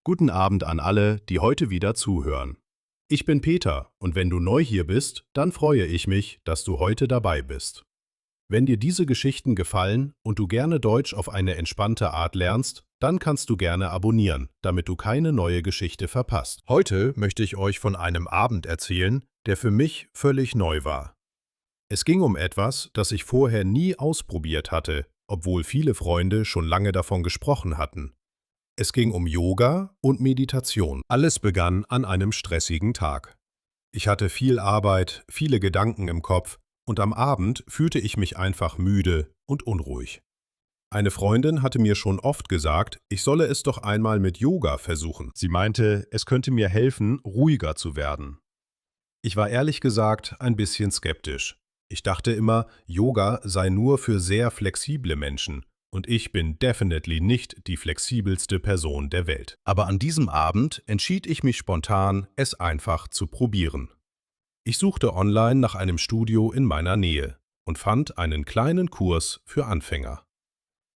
Guten Abend an alle, die heute wieder zuhören. Ich bin Peter und wenn du neu hier bist, dann freue ich mich, dass du heute dabei bist. Wenn dir diese Geschichten gefallen und du gerne Deutsch auf eine entspannte Art lernst, dann kannst du gerne abonnieren, damit du keine neue Geschichte verpasst. Heute möchte ich euch von einem Abend erzählen, der für mich völlig neu war. Es ging um etwas, das ich vorher nie ausprobiert hatte, obwohl viele Freunde schon lange davon gesprochen hatten. Es ging um Yoga und Meditation. Alles begann an einem stressigen Tag. Ich hatte viel Arbeit, viele Gedanken im Kopf und am Abend fühlte ich mich einfach müde und unruhig. Eine Freundin hatte mir schon oft gesagt, ich solle es doch einmal mit Yoga versuchen. Sie meinte, es könnte mir helfen, ruhiger zu werden. Ich war ehrlich gesagt ein bisschen skeptisch. Ich dachte immer, Yoga sei nur für sehr flexible Menschen. Und ich bin definitely nicht die flexibelste Person der Welt. Aber an diesem Abend entschied ich mich spontan, es einfach zu probieren. Ich suchte online nach einem Studio in meiner Nähe und fand einen kleinen Kurs für Anfänger.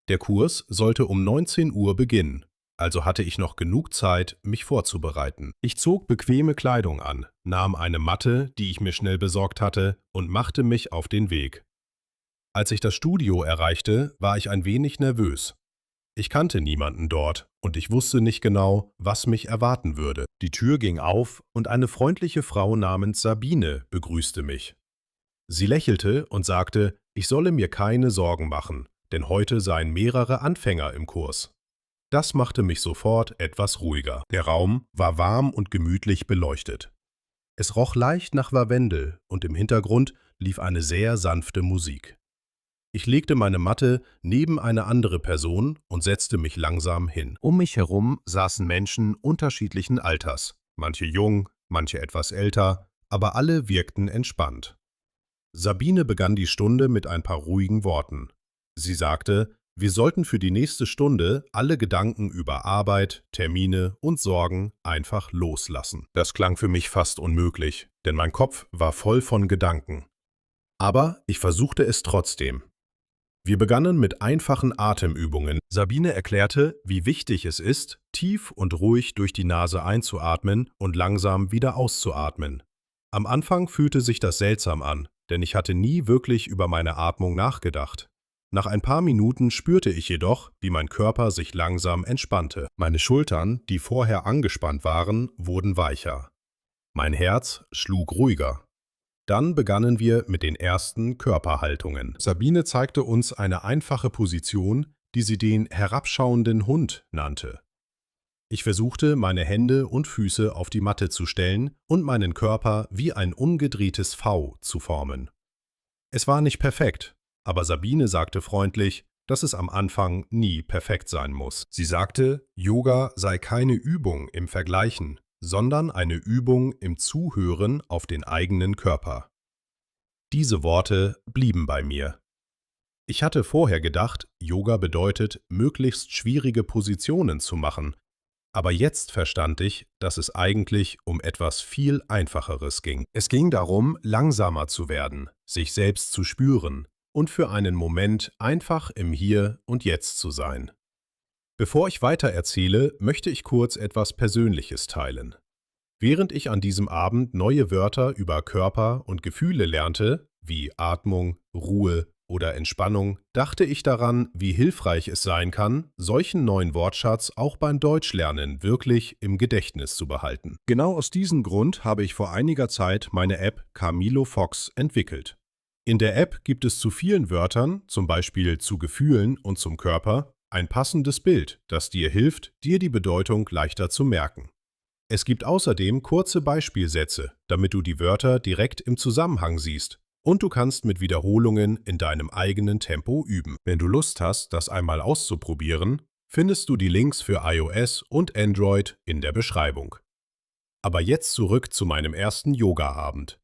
Der Kurs sollte um 19 Uhr beginnen, also hatte ich noch genug Zeit, mich vorzubereiten. Ich zog bequeme Kleidung an, nahm eine Matte, die ich mir schnell besorgt hatte, und machte mich auf den Weg. Als ich das Studio erreichte, war ich ein wenig nervös. Ich kannte niemanden dort und ich wusste nicht genau, was mich erwarten würde. Die Tür ging auf und eine freundliche Frau namens Sabine begrüßte mich. Sie lächelte und sagte, ich solle mir keine Sorgen machen, denn heute seien mehrere Anfänger im Kurs. Das machte mich sofort etwas ruhiger. Der Raum war warm und gemütlich beleuchtet. Es roch leicht nach Lavendel und im Hintergrund lief eine sehr sanfte Musik. Ich legte meine Matte neben eine andere Person und setzte mich langsam hin. Um mich herum saßen Menschen unterschiedlichen Alters, manche jung, manche etwas älter, aber alle wirkten entspannt. Sabine begann die Stunde mit ein paar ruhigen Worten. Sie sagte, wir sollten für die nächste Stunde alle Gedanken über Arbeit, Termine und Sorgen einfach loslassen. Das klang für mich fast unmöglich, denn mein Kopf war voll von Gedanken. Aber ich versuchte es trotzdem. Wir begannen mit einfachen Atemübungen. Sabine erklärte, wie wichtig es ist, tief und ruhig durch die Nase einzuatmen und langsam wieder auszuatmen. Am Anfang fühlte sich das seltsam an, denn ich hatte nie wirklich über meine Atmung nachgedacht. Nach ein paar Minuten spürte ich jedoch, wie mein Körper sich langsam entspannte. Meine Schultern, die vorher angespannt waren, wurden weicher. Mein Herz schlug ruhiger. Dann begannen wir mit den ersten Körperhaltungen. Sabine zeigte uns eine einfache Position, die sie den herabschauenden Hund nannte. Ich versuchte, meine Hände und Füße auf die Matte zu stellen und meinen Körper wie ein umgedrehtes V zu formen. Es war nicht perfekt, aber Sabine sagte freundlich, dass es am Anfang nie perfekt sein muss. Sie sagte, Yoga sei keine Übung im Vergleichen, sondern eine Übung im Zuhören auf den eigenen Körper. Diese Worte blieben bei mir. Ich hatte vorher gedacht, Yoga bedeutet, möglichst schwierige Positionen zu machen, aber jetzt verstand ich, dass es eigentlich um etwas viel Einfacheres ging. Es ging darum, langsamer zu werden, sich selbst zu spüren und für einen Moment einfach im Hier und Jetzt zu sein. Bevor ich weiter erzähle, möchte ich kurz etwas Persönliches teilen. Während ich an diesem Abend neue Wörter über Körper und Gefühle lernte, wie Atmung, Ruhe oder Entspannung, dachte ich daran, wie hilfreich es sein kann, solchen neuen Wortschatz auch beim Deutschlernen wirklich im Gedächtnis zu behalten. Genau aus diesem Grund habe ich vor einiger Zeit meine App Camilo Fox entwickelt. In der App gibt es zu vielen Wörtern, zum Beispiel zu Gefühlen und zum Körper, ein passendes Bild, das dir hilft, dir die Bedeutung leichter zu merken. Es gibt außerdem kurze Beispielsätze, damit du die Wörter direkt im Zusammenhang siehst und du kannst mit Wiederholungen in deinem eigenen Tempo üben. Wenn du Lust hast, das einmal auszuprobieren, findest du die Links für iOS und Android in der Beschreibung. Aber jetzt zurück zu meinem ersten Yoga-Abend.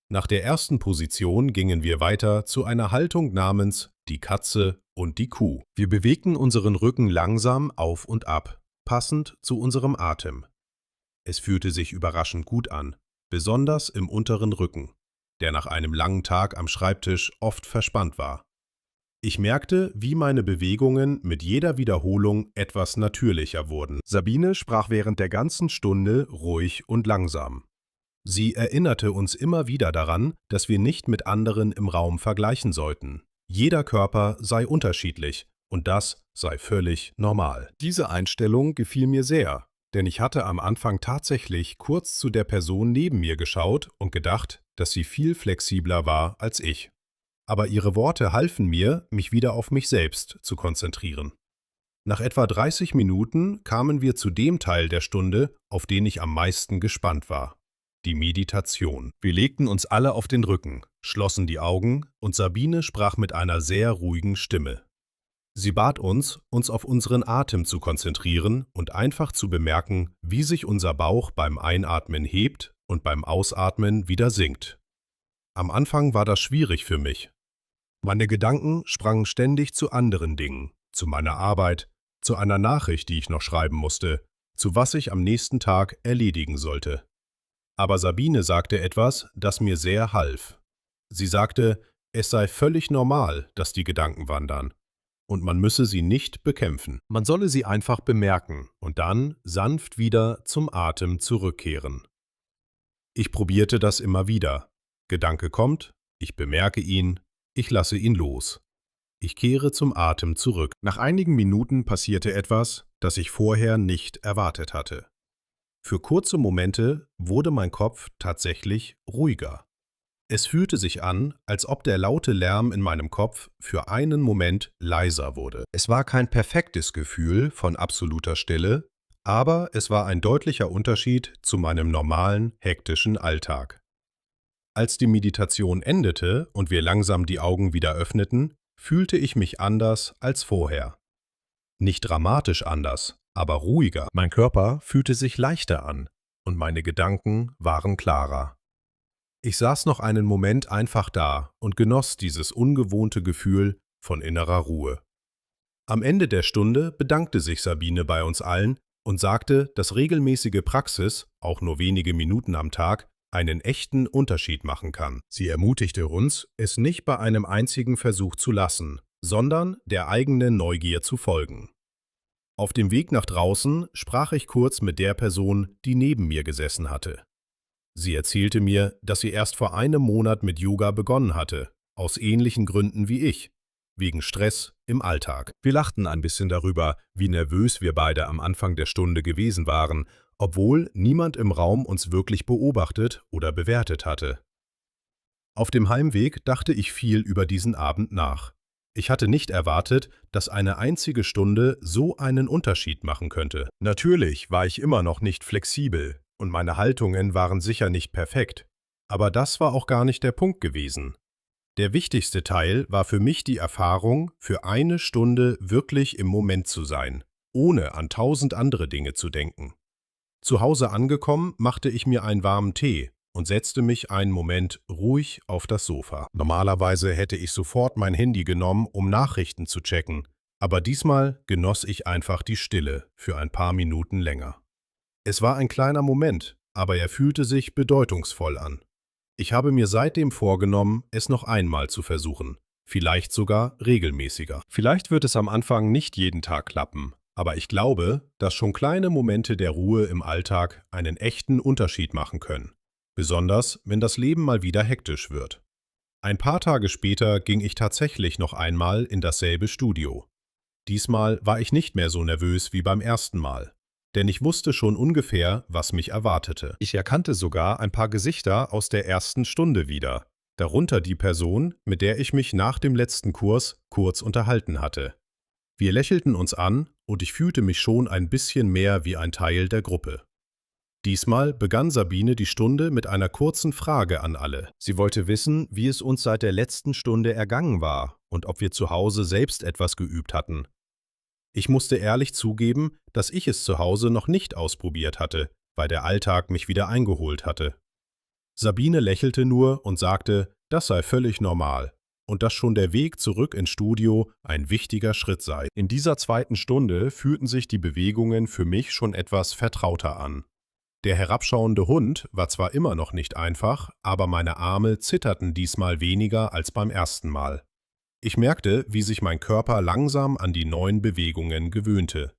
Nach der ersten Position gingen wir weiter zu einer Haltung namens die Katze und die Kuh. Wir bewegten unseren Rücken langsam auf und ab, passend zu unserem Atem. Es fühlte sich überraschend gut an, besonders im unteren Rücken, der nach einem langen Tag am Schreibtisch oft verspannt war. Ich merkte, wie meine Bewegungen mit jeder Wiederholung etwas natürlicher wurden. Sabine sprach während der ganzen Stunde ruhig und langsam. Sie erinnerte uns immer wieder daran, dass wir nicht mit anderen im Raum vergleichen sollten. Jeder Körper sei unterschiedlich und das sei völlig normal. Diese Einstellung gefiel mir sehr, denn ich hatte am Anfang tatsächlich kurz zu der Person neben mir geschaut und gedacht, dass sie viel flexibler war als ich. Aber ihre Worte halfen mir, mich wieder auf mich selbst zu konzentrieren. Nach etwa 30 Minuten kamen wir zu dem Teil der Stunde, auf den ich am meisten gespannt war: die Meditation. Wir legten uns alle auf den Rücken, schlossen die Augen und Sabine sprach mit einer sehr ruhigen Stimme. Sie bat uns, uns auf unseren Atem zu konzentrieren und einfach zu bemerken, wie sich unser Bauch beim Einatmen hebt und beim Ausatmen wieder sinkt. Am Anfang war das schwierig für mich. Meine Gedanken sprangen ständig zu anderen Dingen, zu meiner Arbeit, zu einer Nachricht, die ich noch schreiben musste, zu was ich am nächsten Tag erledigen sollte. Aber Sabine sagte etwas, das mir sehr half. Sie sagte, es sei völlig normal, dass die Gedanken wandern, und man müsse sie nicht bekämpfen. Man solle sie einfach bemerken und dann sanft wieder zum Atem zurückkehren. Ich probierte das immer wieder. Gedanke kommt, ich bemerke ihn, ich lasse ihn los. Ich kehre zum Atem zurück. Nach einigen Minuten passierte etwas, das ich vorher nicht erwartet hatte. Für kurze Momente wurde mein Kopf tatsächlich ruhiger. Es fühlte sich an, als ob der laute Lärm in meinem Kopf für einen Moment leiser wurde. Es war kein perfektes Gefühl von absoluter Stille, aber es war ein deutlicher Unterschied zu meinem normalen, hektischen Alltag. Als die Meditation endete und wir langsam die Augen wieder öffneten, fühlte ich mich anders als vorher. Nicht dramatisch anders, aber ruhiger. Mein Körper fühlte sich leichter an und meine Gedanken waren klarer. Ich saß noch einen Moment einfach da und genoss dieses ungewohnte Gefühl von innerer Ruhe. Am Ende der Stunde bedankte sich Sabine bei uns allen und sagte, dass regelmäßige Praxis, auch nur wenige Minuten am Tag, einen echten Unterschied machen kann. Sie ermutigte uns, es nicht bei einem einzigen Versuch zu lassen, sondern der eigenen Neugier zu folgen. Auf dem Weg nach draußen sprach ich kurz mit der Person, die neben mir gesessen hatte. Sie erzählte mir, dass sie erst vor einem Monat mit Yoga begonnen hatte, aus ähnlichen Gründen wie ich, wegen Stress im Alltag. Wir lachten ein bisschen darüber, wie nervös wir beide am Anfang der Stunde gewesen waren, obwohl niemand im Raum uns wirklich beobachtet oder bewertet hatte. Auf dem Heimweg dachte ich viel über diesen Abend nach. Ich hatte nicht erwartet, dass eine einzige Stunde so einen Unterschied machen könnte. Natürlich war ich immer noch nicht flexibel und meine Haltungen waren sicher nicht perfekt, aber das war auch gar nicht der Punkt gewesen. Der wichtigste Teil war für mich die Erfahrung, für eine Stunde wirklich im Moment zu sein, ohne an 1000 andere Dinge zu denken. Zu Hause angekommen, machte ich mir einen warmen Tee und setzte mich einen Moment ruhig auf das Sofa. Normalerweise hätte ich sofort mein Handy genommen, um Nachrichten zu checken, aber diesmal genoss ich einfach die Stille für ein paar Minuten länger. Es war ein kleiner Moment, aber er fühlte sich bedeutungsvoll an. Ich habe mir seitdem vorgenommen, es noch einmal zu versuchen, vielleicht sogar regelmäßiger. Vielleicht wird es am Anfang nicht jeden Tag klappen, aber ich glaube, dass schon kleine Momente der Ruhe im Alltag einen echten Unterschied machen können. Besonders, wenn das Leben mal wieder hektisch wird. Ein paar Tage später ging ich tatsächlich noch einmal in dasselbe Studio. Diesmal war ich nicht mehr so nervös wie beim ersten Mal, denn ich wusste schon ungefähr, was mich erwartete. Ich erkannte sogar ein paar Gesichter aus der ersten Stunde wieder, darunter die Person, mit der ich mich nach dem letzten Kurs kurz unterhalten hatte. Wir lächelten uns an und ich fühlte mich schon ein bisschen mehr wie ein Teil der Gruppe. Diesmal begann Sabine die Stunde mit einer kurzen Frage an alle. Sie wollte wissen, wie es uns seit der letzten Stunde ergangen war und ob wir zu Hause selbst etwas geübt hatten. Ich musste ehrlich zugeben, dass ich es zu Hause noch nicht ausprobiert hatte, weil der Alltag mich wieder eingeholt hatte. Sabine lächelte nur und sagte, das sei völlig normal und dass schon der Weg zurück ins Studio ein wichtiger Schritt sei. In dieser zweiten Stunde fühlten sich die Bewegungen für mich schon etwas vertrauter an. Der herabschauende Hund war zwar immer noch nicht einfach, aber meine Arme zitterten diesmal weniger als beim ersten Mal. Ich merkte, wie sich mein Körper langsam an die neuen Bewegungen gewöhnte,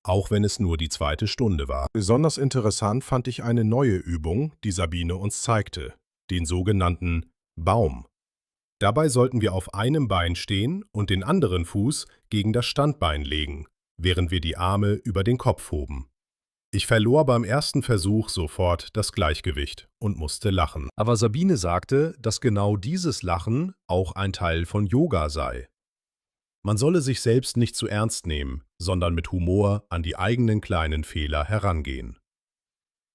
auch wenn es nur die zweite Stunde war. Besonders interessant fand ich eine neue Übung, die Sabine uns zeigte, den sogenannten Baum. Dabei sollten wir auf einem Bein stehen und den anderen Fuß gegen das Standbein legen, während wir die Arme über den Kopf hoben. Ich verlor beim ersten Versuch sofort das Gleichgewicht und musste lachen. Aber Sabine sagte, dass genau dieses Lachen auch ein Teil von Yoga sei. Man solle sich selbst nicht zu ernst nehmen, sondern mit Humor an die eigenen kleinen Fehler herangehen.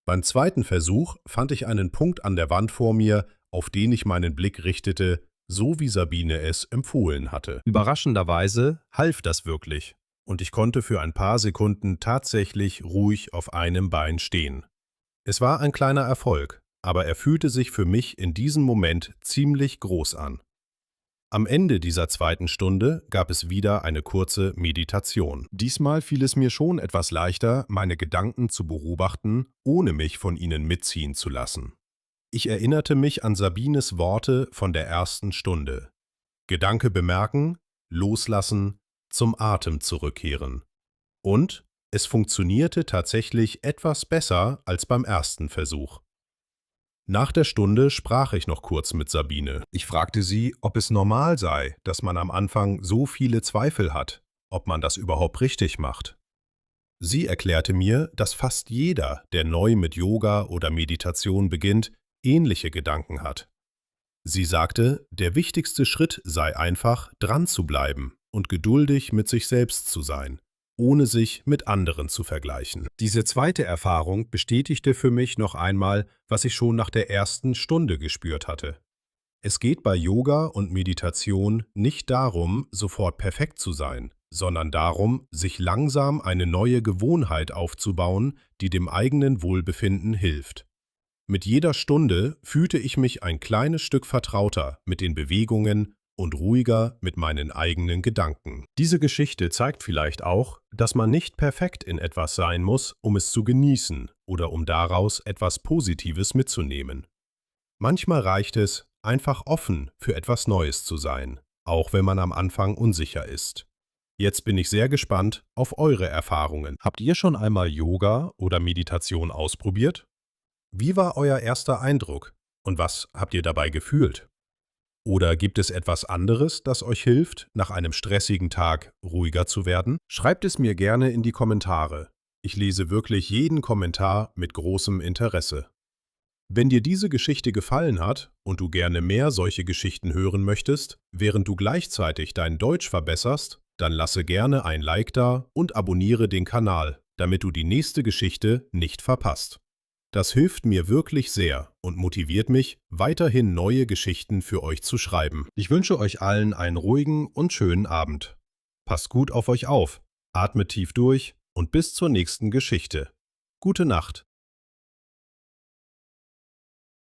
Beim zweiten Versuch fand ich einen Punkt an der Wand vor mir, auf den ich meinen Blick richtete, so wie Sabine es empfohlen hatte. Überraschenderweise half das wirklich, und ich konnte für ein paar Sekunden tatsächlich ruhig auf einem Bein stehen. Es war ein kleiner Erfolg, aber er fühlte sich für mich in diesem Moment ziemlich groß an. Am Ende dieser zweiten Stunde gab es wieder eine kurze Meditation. Diesmal fiel es mir schon etwas leichter, meine Gedanken zu beobachten, ohne mich von ihnen mitziehen zu lassen. Ich erinnerte mich an Sabines Worte von der ersten Stunde. Gedanke bemerken, loslassen, zum Atem zurückkehren. Und es funktionierte tatsächlich etwas besser als beim ersten Versuch. Nach der Stunde sprach ich noch kurz mit Sabine. Ich fragte sie, ob es normal sei, dass man am Anfang so viele Zweifel hat, ob man das überhaupt richtig macht. Sie erklärte mir, dass fast jeder, der neu mit Yoga oder Meditation beginnt, ähnliche Gedanken hat. Sie sagte, der wichtigste Schritt sei einfach, dran zu bleiben und geduldig mit sich selbst zu sein, ohne sich mit anderen zu vergleichen. Diese zweite Erfahrung bestätigte für mich noch einmal, was ich schon nach der ersten Stunde gespürt hatte. Es geht bei Yoga und Meditation nicht darum, sofort perfekt zu sein, sondern darum, sich langsam eine neue Gewohnheit aufzubauen, die dem eigenen Wohlbefinden hilft. Mit jeder Stunde fühlte ich mich ein kleines Stück vertrauter mit den Bewegungen und ruhiger mit meinen eigenen Gedanken. Diese Geschichte zeigt vielleicht auch, dass man nicht perfekt in etwas sein muss, um es zu genießen oder um daraus etwas Positives mitzunehmen. Manchmal reicht es, einfach offen für etwas Neues zu sein, auch wenn man am Anfang unsicher ist. Jetzt bin ich sehr gespannt auf eure Erfahrungen. Habt ihr schon einmal Yoga oder Meditation ausprobiert? Wie war euer erster Eindruck und was habt ihr dabei gefühlt? Oder gibt es etwas anderes, das euch hilft, nach einem stressigen Tag ruhiger zu werden? Schreibt es mir gerne in die Kommentare. Ich lese wirklich jeden Kommentar mit großem Interesse. Wenn dir diese Geschichte gefallen hat und du gerne mehr solche Geschichten hören möchtest, während du gleichzeitig dein Deutsch verbesserst, dann lasse gerne ein Like da und abonniere den Kanal, damit du die nächste Geschichte nicht verpasst. Das hilft mir wirklich sehr und motiviert mich, weiterhin neue Geschichten für euch zu schreiben. Ich wünsche euch allen einen ruhigen und schönen Abend. Passt gut auf euch auf, atmet tief durch und bis zur nächsten Geschichte. Gute Nacht.